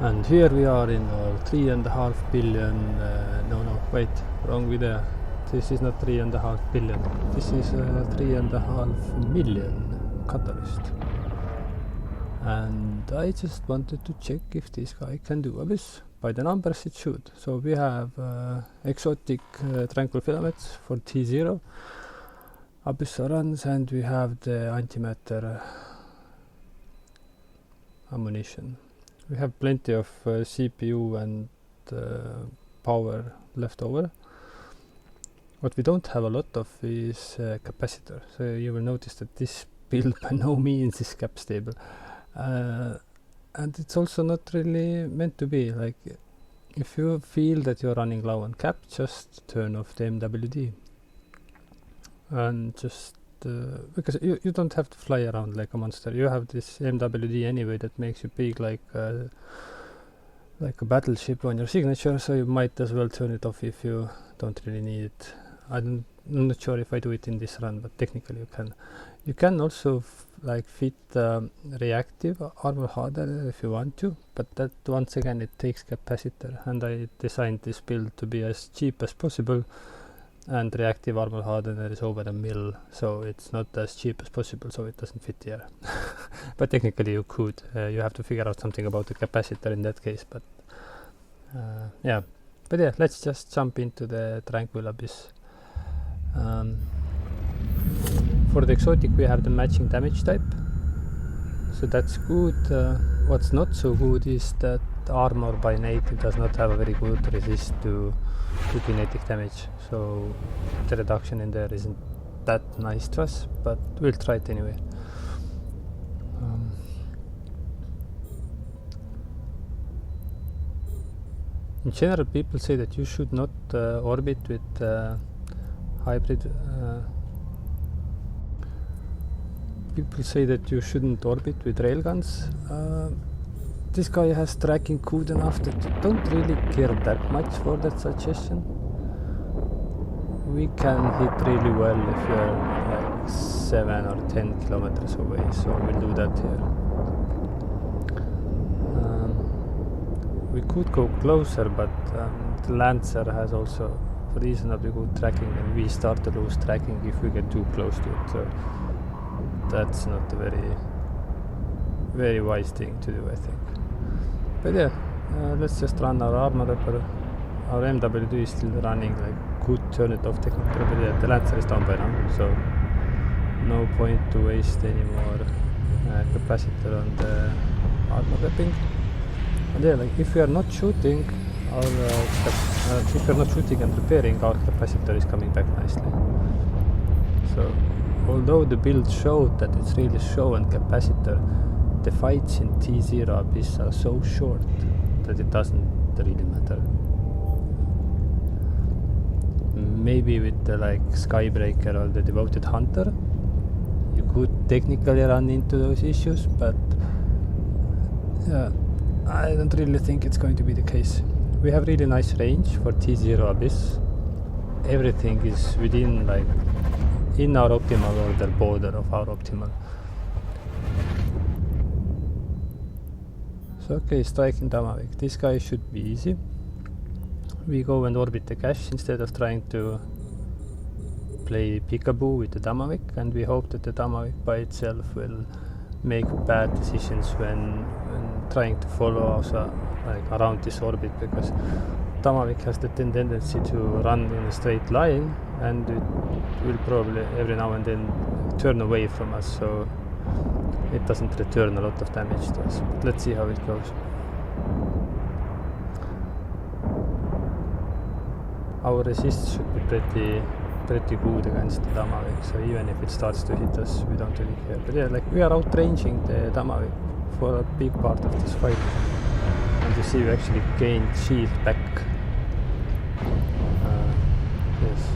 And here we are in our 3.5 billion, no, wait, wrong with there. This is not 3.5 billion, this is 3.5 million catalyst. And I just wanted to check if this guy can do abyss. By the numbers it should. So we have exotic tranquil filaments for T0, abyss runs, and we have the antimatter ammunition. We have plenty of CPU and power left over. What we don't have a lot of is capacitor. So you will notice that this build by no means is cap stable. And it's also not really meant to be. Like, if you feel that you're running low on cap, just turn off the MWD. And just because you don't have to fly around like a monster. You have this MWD anyway that makes you big like a battleship on your signature, so you might as well turn it off if you don't really need it. I'm not sure if I do it in this run, but technically you can. You can also fit reactive armor hardener if you want to, but that once again it takes capacitor, and I designed this build to be as cheap as possible, and reactive armor hardener is over a mil, so it's not as cheap as possible, so it doesn't fit here. But technically you could. You have to figure out something about the capacitor in that case, but yeah. But yeah, let's just jump into the Tranquil Abyss. For the exotic we have the matching damage type, so that's good. What's not so good is that armor by native does not have a very good resist to kinetic damage, so the reduction in there isn't that nice to us, but we'll try it anyway. In general, people say that you should not orbit with hybrid. People say that you shouldn't orbit with railguns. This guy has tracking good enough that you don't really care that much for that suggestion. We can hit really well if you're like 7 or 10 kilometers away, so we'll do that here. We could go closer, but the Lancer has also reasonably good tracking, and we start to lose tracking if we get too close to it. So that's not a very wise thing to do, I think. But yeah, let's just run our armor up. Our MWD is still running, like, could turn it off technically, but yeah, the Lancer is down by now, so no point to waste any more capacitor on the armor wrapping. And yeah, like, if we are not shooting, if we are not shooting and repairing, our capacitor is coming back nicely. So although the build showed that it's really show and capacitor, the fights in T0 Abyss are so short that it doesn't really matter. Maybe with the skybreaker or the devoted hunter, you could technically run into those issues, but I don't really think it's going to be the case. We have really nice range for T0 Abyss. Everything is within in our optimal or the border of our optimal. So okay, striking Damavik. This guy should be easy. We go and orbit the cache instead of trying to play peekaboo with the Damavik, and we hope that the Damavik by itself will make bad decisions when trying to follow us around this orbit, because Damavik has the tendency to run in a straight line, and it will probably every now and then turn away from us, so it doesn't return a lot of damage to us. But let's see how it goes. Our resist should be pretty good against the Damavik, so even if it starts to hit us, we don't really care. But yeah, we are outranging the Damavik for a big part of this fight. And you see we actually gained shield back. Yes,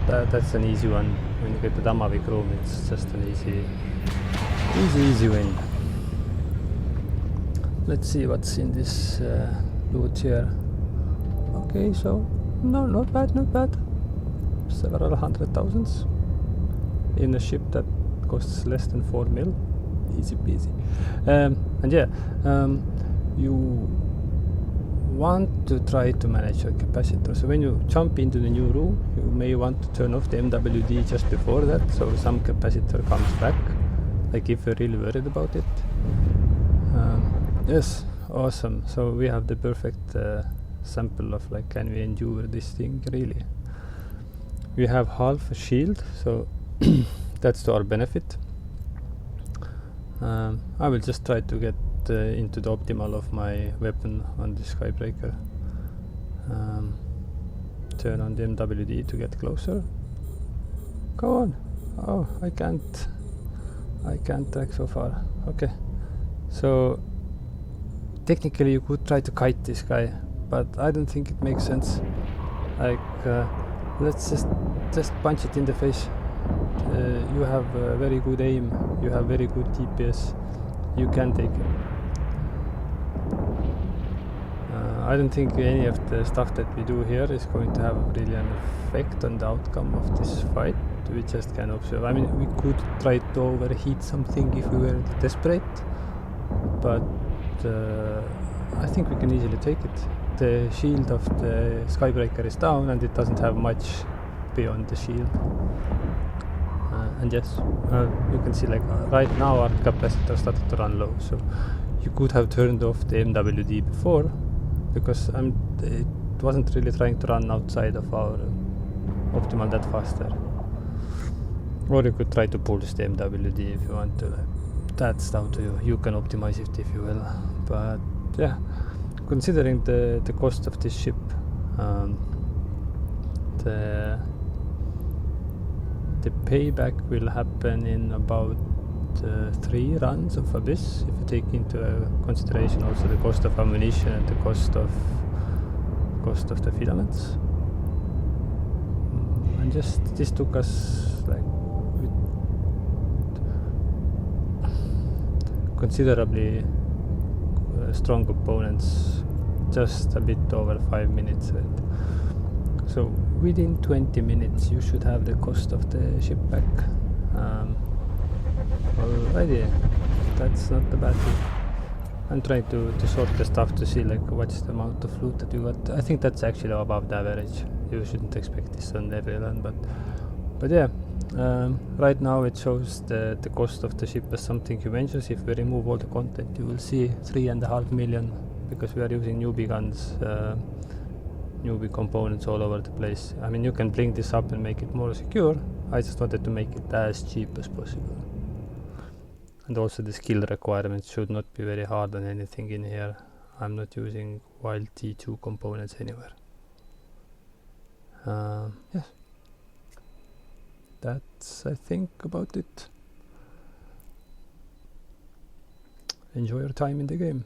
that's an easy one. When you get the Damavik room, it's just an easy win. Let's see what's in this loot here. Okay, so no, not bad. Several hundred thousands in a ship that costs less than 4 mil. Easy peasy. And yeah, you want to try to manage your capacitor. So when you jump into the new room, you may want to turn off the MWD just before that, so some capacitor comes back, like if you're really worried about it. Yes, awesome. So we have the perfect sample of like, can we endure this thing really? We have half a shield, so that's to our benefit. I will just try to get into the optimal of my weapon on the skybreaker. Turn on the MWD to get closer. Go on. Oh, I can't track so far. Okay, so technically you could try to kite this guy, but I don't think it makes sense. Like, let's just punch it in the face. You have very good aim, you have very good DPS, you can take it. I don't think any of the stuff that we do here is going to have really an effect on the outcome of this fight. We just can observe. I mean, we could try to overheat something if we were desperate, but I think we can easily take it. The shield of the skybreaker is down and it doesn't have much beyond the shield. And yes, you can see like right now our capacitor started to run low, so you could have turned off the MWD before, because it wasn't really trying to run outside of our optimal that faster. Or you could try to pulse the MWD if you want to. That's down to you. You can optimize it if you will. But yeah, considering the cost of this ship, the payback will happen in about 3 runs of Abyss, if you take into consideration also the cost of ammunition and the cost of the filaments. And just this took us like considerably strong components, just a bit over 5 minutes, right? So within 20 minutes you should have the cost of the ship back. Alrighty, that's not the bad thing. I'm trying to sort the stuff to see like what's the amount of loot that you got. I think that's actually above the average. You shouldn't expect this on every run, but yeah. Right now it shows the cost of the ship as something humongous. If we remove all the content, you will see 3.5 million, because we are using newbie guns, newbie components all over the place. I mean, you can bring this up and make it more secure. I just wanted to make it as cheap as possible. And also the skill requirements should not be very hard on anything in here. I'm not using wild T2 components anywhere. Yes. That's, I think, about it. Enjoy your time in the game.